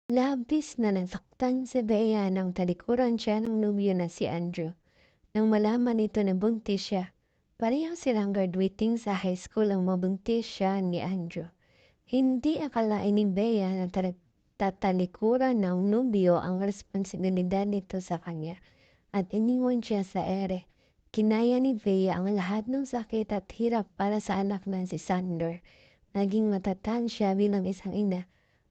Labis na nasaktan si Bea nang talikuran siya ng nobyo na si Andrew. Nang malaman nito na buntis siya, pareho silang graduating sa high school ang mabuntis siya ni Andrew. Hindi akalain ni Bea na tatalikuran ng nobyo ang responsibilidad nito sa kanya at iniwan siya sa ere. Kinaya ni Bea ang lahat ng sakit at hirap para sa anak na si Sander. Naging matatag siya bilang isang ina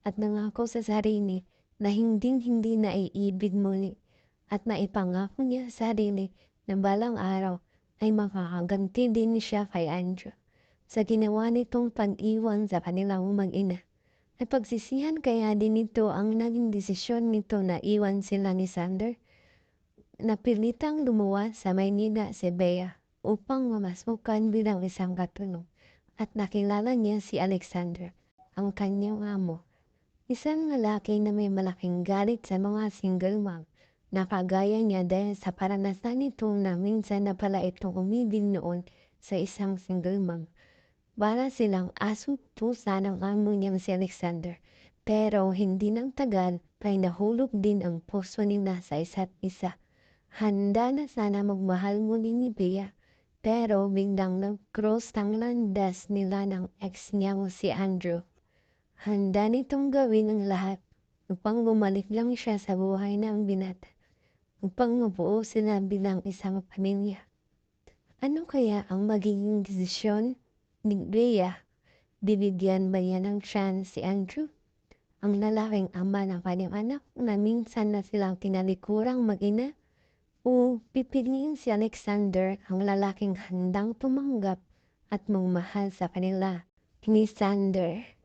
at nangako sa sarili na hinding-hindi na iibig muli at naipangako niya sa sarili na balang araw ay makakaganti din siya kay Andrew sa ginawa nitong pag-iwan sa kanilang mag-ina. Napagsisihan kaya din nito ang naging desisyon nito na iwan sila ni Sander. Napilitang lumuwas sa Maynila si Bea upang mamasukan bilang isang katulong at nakilala niya si Alexander, ang kanyang amo. Isang lalaki na may malaking galit sa mga single mom na kagaya niya dahil sa karanasan nito na minsan na pala itong umibig noon sa isang single mom. Para silang aso't pusa ng amo niyang si Alexander. Pero hindi nang tagal ay nahulog din ang puso nila sa isa't isa. Handa na sana magmahal muli ni Bea. Pero biglang nag-cross ang landas nila ng ex niyang si Andrew. Handa nitong gawin ang lahat upang bumalik lang siya sa buhay ng binata, upang mabuo sila bilang isang pamilya. Ano kaya ang magiging desisyon ni Bea? Bibigyan ba niya ng chance si Andrew, ang lalaking ama ng kanyang anak na minsan na silang tinalikurang mag-ina? O pipiliin si Alexander, ang lalaking handang tumanggap at magmahal sa kanila ni Sander?